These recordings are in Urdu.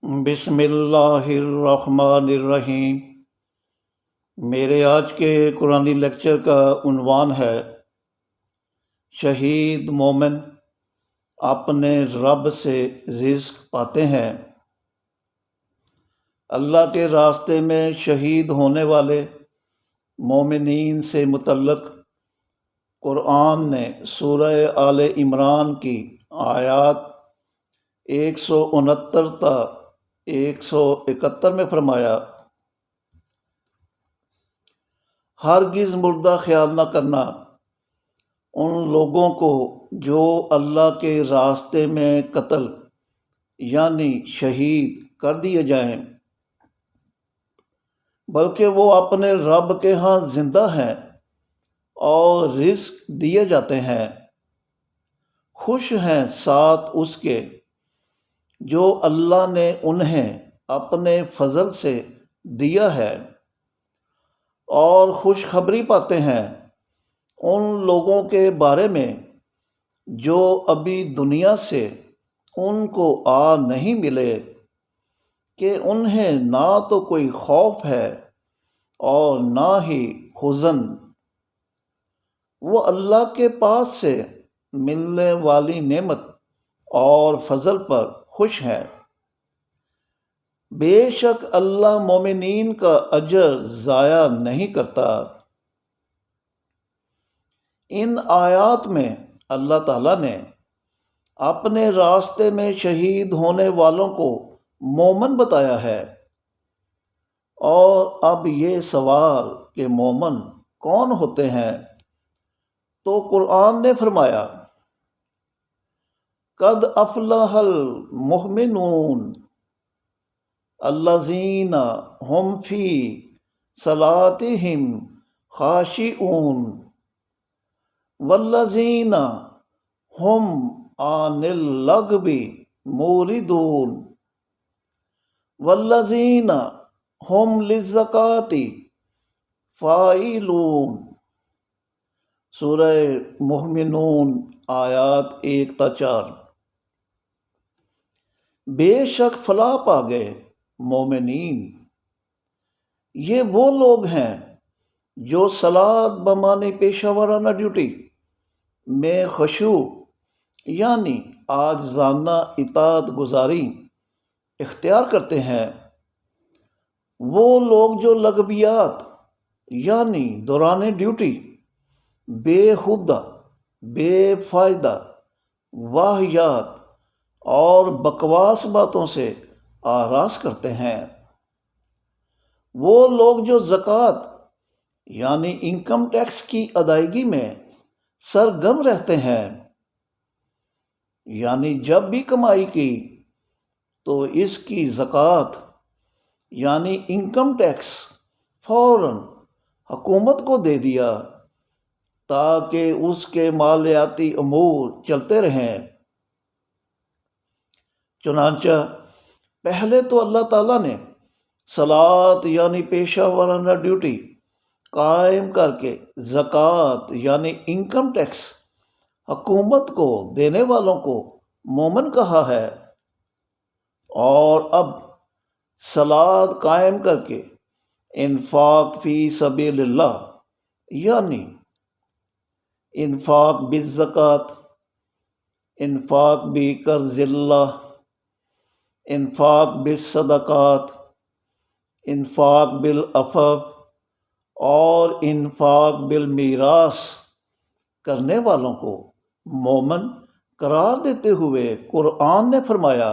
بسم اللہ الرحمن الرحیم۔ میرے آج کے قرآنی لیکچر کا عنوان ہے شہید مومن اپنے رب سے رزق پاتے ہیں۔ اللہ کے راستے میں شہید ہونے والے مومنین سے متعلق قرآن نے سورہ آل عمران کی آیات 169 تا 171 میں فرمایا، ہرگز مردہ خیال نہ کرنا ان لوگوں کو جو اللہ کے راستے میں قتل یعنی شہید کر دیے جائیں، بلکہ وہ اپنے رب کے ہاں زندہ ہیں اور رزق دیے جاتے ہیں، خوش ہیں ساتھ اس کے جو اللہ نے انہیں اپنے فضل سے دیا ہے، اور خوشخبری پاتے ہیں ان لوگوں کے بارے میں جو ابھی دنیا سے ان کو آ نہیں ملے کہ انہیں نہ تو کوئی خوف ہے اور نہ ہی حزن، وہ اللہ کے پاس سے ملنے والی نعمت اور فضل پر خوش ہیں۔ بے شک اللہ مومنین کا اجر ضائع نہیں کرتا۔ ان آیات میں اللہ تعالیٰ نے اپنے راستے میں شہید ہونے والوں کو مومن بتایا ہے، اور اب یہ سوال کہ مومن کون ہوتے ہیں، تو قرآن نے فرمایا، قد افلح المؤمنون الذین هم فی صلاتہم خاشعون والذین هم عن اللغو معرضون والذین هم للزکاۃ فاعلون۔ سورہ مومنون آیات 1 تا 4۔ بے شک فلاح پا گئے مومنین، یہ وہ لوگ ہیں جو صلاۃ بمعنی پیشہ ورانہ ڈیوٹی میں خشوع یعنی عاجزانہ اطاعت گزاری اختیار کرتے ہیں، وہ لوگ جو لغویات یعنی دوران ڈیوٹی بےہودہ بے فائدہ واہیات اور بکواس باتوں سے آراز کرتے ہیں، وہ لوگ جو زکوٰۃ یعنی انکم ٹیکس کی ادائیگی میں سرگرم رہتے ہیں، یعنی جب بھی کمائی کی تو اس کی زکوٰۃ یعنی انکم ٹیکس فوراً حکومت کو دے دیا تاکہ اس کے مالیاتی امور چلتے رہیں۔ چنانچہ پہلے تو اللہ تعالیٰ نے صلاۃ یعنی پیشہ ورانہ ڈیوٹی قائم کر کے زکوٰۃ یعنی انکم ٹیکس حکومت کو دینے والوں کو مومن کہا ہے، اور اب صلاۃ قائم کر کے انفاق فی سبیل اللہ یعنی انفاق بالزکوٰۃ، انفاق بقرض اللہ، انفاق بالصدقات، انفاق بالعفو اور انفاق بالمیراث کرنے والوں کو مومن قرار دیتے ہوئے قرآن نے فرمایا،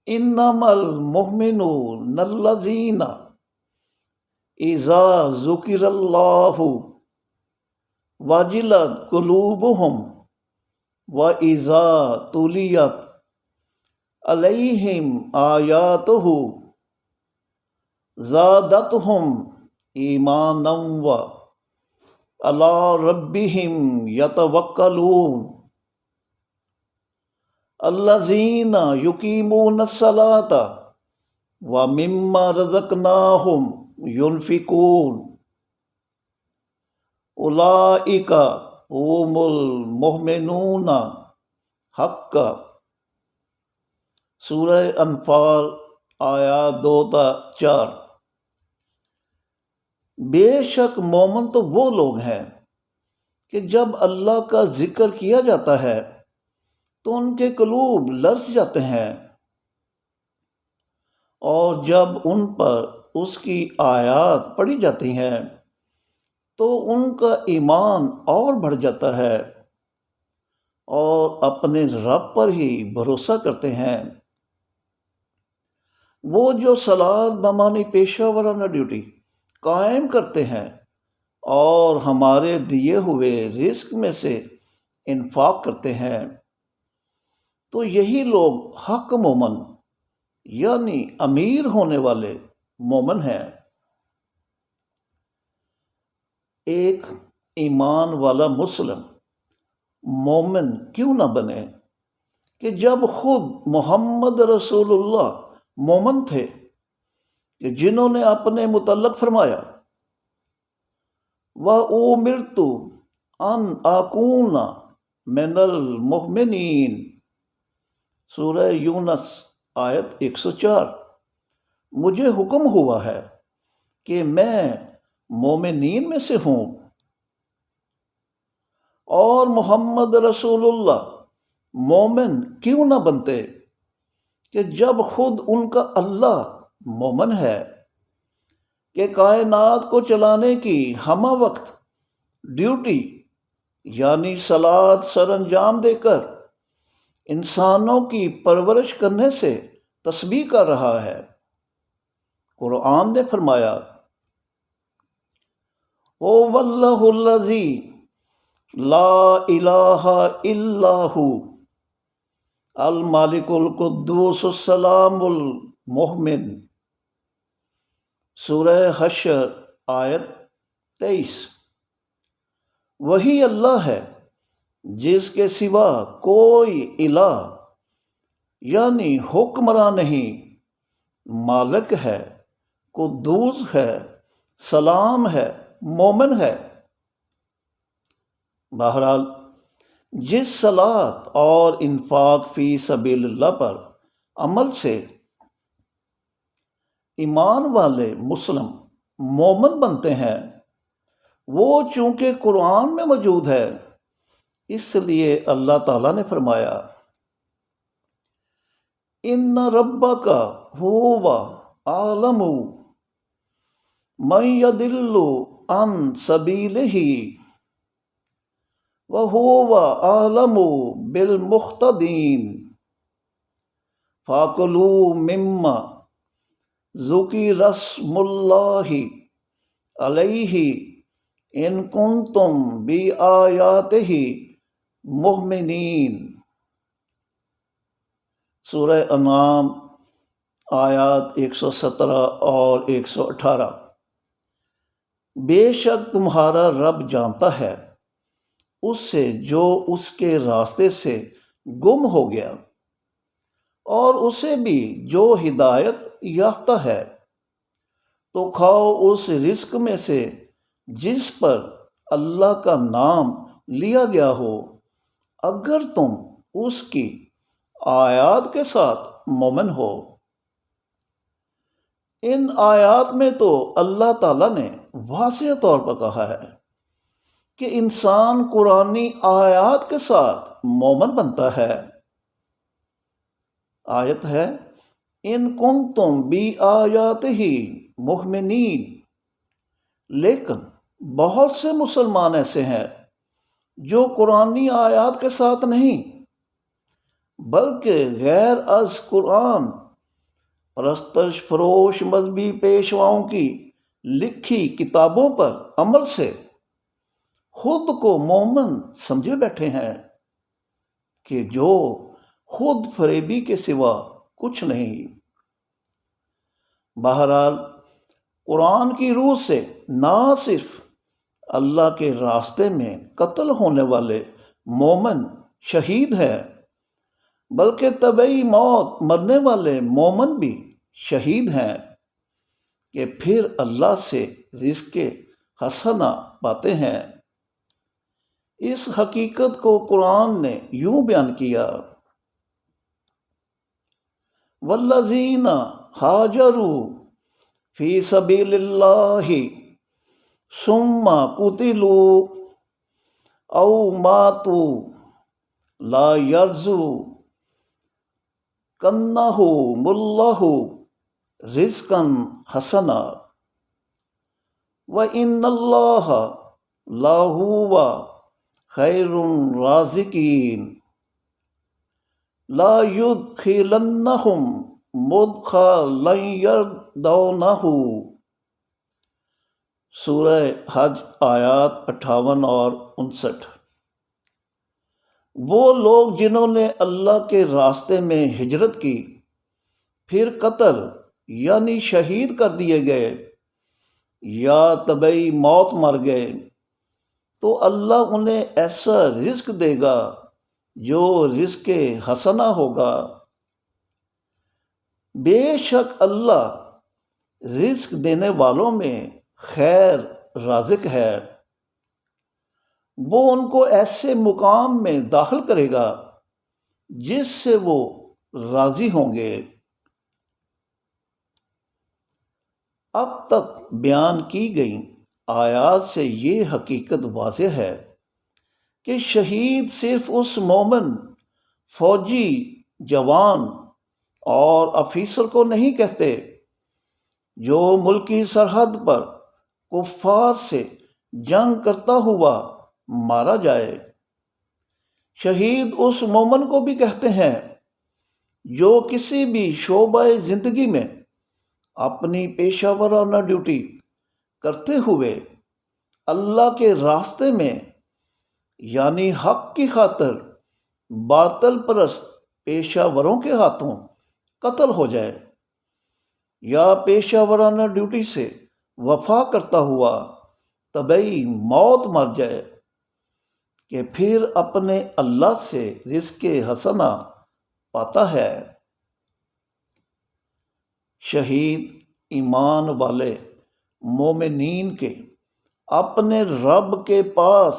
انما المؤمنون الذین اذا ذکر اللہ وجلت قلوبہم وَإِذَا تُلِيَتْ عَلَيْهِمْ آيَاتُهُ زَادَتْهُمْ إِيمَانًا وَعَلَىٰ رَبِّهِمْ يَتَوَكَّلُونَ الَّذِينَ يُقِيمُونَ الصَّلَاةَ وَمِمَّا رَزَقْنَاهُمْ يُنْفِقُونَ أُولَٰئِكَ هم المؤمنون حقا۔ سورہ انفال آیات 2 تا 4۔ بے شک مومن تو وہ لوگ ہیں کہ جب اللہ کا ذکر کیا جاتا ہے تو ان کے قلوب لرز جاتے ہیں، اور جب ان پر اس کی آیات پڑھی جاتی ہیں تو ان کا ایمان اور بڑھ جاتا ہے اور اپنے رب پر ہی بھروسہ کرتے ہیں۔ وہ جو صلاۃ بمعنی پیشہ ورانہ ڈیوٹی قائم کرتے ہیں اور ہمارے دیے ہوئے رزق میں سے انفاق کرتے ہیں، تو یہی لوگ حق مومن یعنی امیر ہونے والے مومن ہیں۔ ایک ایمان والا مسلم مومن کیوں نہ بنے کہ جب خود محمد رسول اللہ مومن تھے، کہ جنہوں نے اپنے متعلق فرمایا وَأُمِرْتُ أَنْ أَكُونَ مِنَ الْمُؤْمِنِينَ، سورہ یونس آیت 104۔ مجھے حکم ہوا ہے کہ میں مومنین میں سے ہوں، اور محمد رسول اللہ مومن کیوں نہ بنتے کہ جب خود ان کا اللہ مومن ہے کہ کائنات کو چلانے کی ہمہ وقت ڈیوٹی یعنی صلاۃ سر انجام دے کر انسانوں کی پرورش کرنے سے تسبیح کر رہا ہے۔ قرآن نے فرمایا هُوَ اللَّهُ الَّذِي لَا إِلَٰهَ إِلَّا هُوَ المالک القدوس السلام المؤمن، سورہ حشر آیت 23۔ وہی اللہ ہے جس کے سوا کوئی الہ یعنی حکمراں نہیں، مالک ہے، قدوس ہے، سلام ہے، مومن ہے۔ بہرحال جس صلاۃ اور انفاق فی سبیل اللہ پر عمل سے ایمان والے مسلم مومن بنتے ہیں، وہ چونکہ قرآن میں موجود ہے، اس لیے اللہ تعالیٰ نے فرمایا ان ربک ھو اعلم من یضل عن سبیلہ وَهُوَ أَعْلَمُ بِالْمُهْتَدِينَ فَكُلُوا مِمَّا ذُكِرَ اسْمُ اللَّهِ عَلَيْهِ إِن كُنتُم بِآيَاتِهِ مُؤْمِنِينَ، سورہ انعام آیات 117 اور 118۔ بے شک تمہارا رب جانتا ہے اس سے جو اس کے راستے سے گم ہو گیا، اور اسے بھی جو ہدایت یافتہ ہے، تو کھاؤ اس رزق میں سے جس پر اللہ کا نام لیا گیا ہو، اگر تم اس کی آیات کے ساتھ مومن ہو۔ ان آیات میں تو اللہ تعالیٰ نے واضح طور پر کہا ہے کہ انسان قرآنی آیات کے ساتھ مومن بنتا ہے۔ آیت ہے ان کنتم بآیاتہ مؤمنین، لیکن بہت سے مسلمان ایسے ہیں جو قرآنی آیات کے ساتھ نہیں بلکہ غیر از قرآن پرستش فروش مذہبی پیشواؤں کی لکھی کتابوں پر عمل سے خود کو مومن سمجھے بیٹھے ہیں، کہ جو خود فریبی کے سوا کچھ نہیں۔ بہرحال قرآن کی روح سے نہ صرف اللہ کے راستے میں قتل ہونے والے مومن شہید ہیں، بلکہ طبعی موت مرنے والے مومن بھی شہید ہیں، کہ پھر اللہ سے رزق حسنہ پاتے ہیں۔ اس حقیقت کو قرآن نے یوں بیان کیا والذین ہاجروا فی سبیل اللہ ثم قتلوا او ماتوا لا یرزقنہم اللہ رزقا حسنا وَإِنَّ اللَّهَ لَهُوَ خَيْرُ الرَّازِقِينَ لَا يُدْخِلَنَّهُمْ مُدْخَلًا يَرْضَوْنَهُ۔ سورہ حج آیات 58 اور 59۔ وہ لوگ جنہوں نے اللہ کے راستے میں ہجرت کی پھر قتل یعنی شہید کر دیے گئے یا طبعی موت مر گئے تو اللہ انہیں ایسا رزق دے گا جو رزق حسنہ ہوگا۔ بے شک اللہ رزق دینے والوں میں خیر رازق ہے، وہ ان کو ایسے مقام میں داخل کرے گا جس سے وہ راضی ہوں گے۔ اب تک بیان کی گئی آیات سے یہ حقیقت واضح ہے کہ شہید صرف اس مومن، فوجی، جوان اور افیسر کو نہیں کہتے جو ملکی سرحد پر کفار سے جنگ کرتا ہوا مارا جائے۔ شہید اس مومن کو بھی کہتے ہیں جو کسی بھی شعبہ زندگی میں اپنی پیشہ ورانہ ڈیوٹی کرتے ہوئے اللہ کے راستے میں یعنی حق کی خاطر باطل پرست پیشہ وروں کے ہاتھوں قتل ہو جائے یا پیشہ ورانہ ڈیوٹی سے وفا کرتا ہوا طبعی موت مر جائے کہ پھر اپنے اللہ سے رزق حسنہ پاتا ہے۔ شہید ایمان والے مومنین کے اپنے رب کے پاس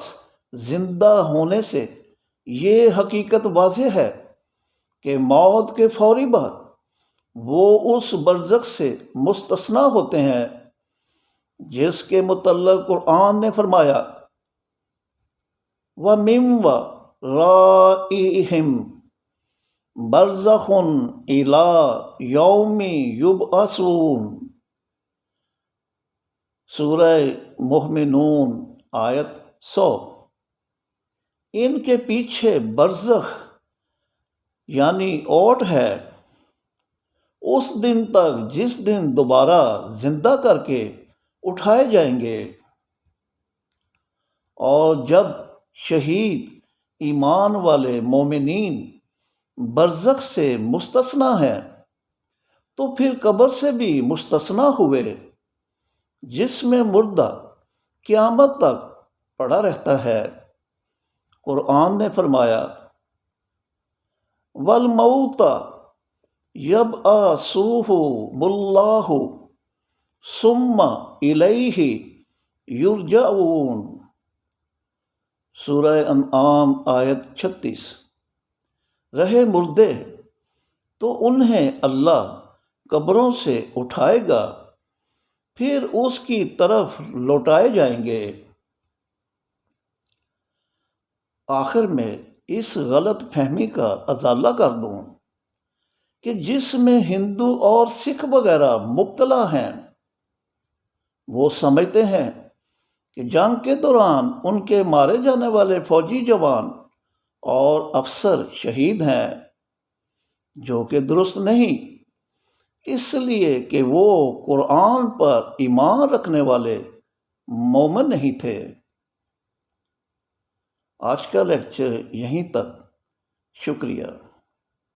زندہ ہونے سے یہ حقیقت واضح ہے کہ موت کے فوری بعد وہ اس برزخ سے مستثنی ہوتے ہیں جس کے متعلق قرآن نے فرمایا وَمِن وَرَائِهِمْ بَرْزَخٌ إِلَى يَوْمِ يُبْعَثُونَ۔ سورہ مومنون آیت 100۔ ان کے پیچھے برزخ یعنی اوٹ ہے اس دن تک جس دن دوبارہ زندہ کر کے اٹھائے جائیں گے۔ اور جب شہید ایمان والے مومنین برزخ سے مستثنی ہیں تو پھر قبر سے بھی مستثنی ہوئے جس میں مردہ قیامت تک پڑا رہتا ہے۔ قرآن نے فرمایا وَالْمَوْتَ يَبْعَثُهُمُ اللَّهُ ثُمَّ إِلَيْهِ يُرْجَعُونَ۔ سورہ انعام آیت 36۔ رہے مردے تو انہیں اللہ قبروں سے اٹھائے گا پھر اس کی طرف لوٹائے جائیں گے۔ آخر میں اس غلط فہمی کا ازالہ کر دوں کہ جس میں ہندو اور سکھ وغیرہ مبتلا ہیں، وہ سمجھتے ہیں کہ جنگ کے دوران ان کے مارے جانے والے فوجی جوان اور افسر شہید ہیں، جو کہ درست نہیں، اس لیے کہ وہ قرآن پر ایمان رکھنے والے مومن نہیں تھے۔ آج کا لیکچر یہیں تک، شکریہ۔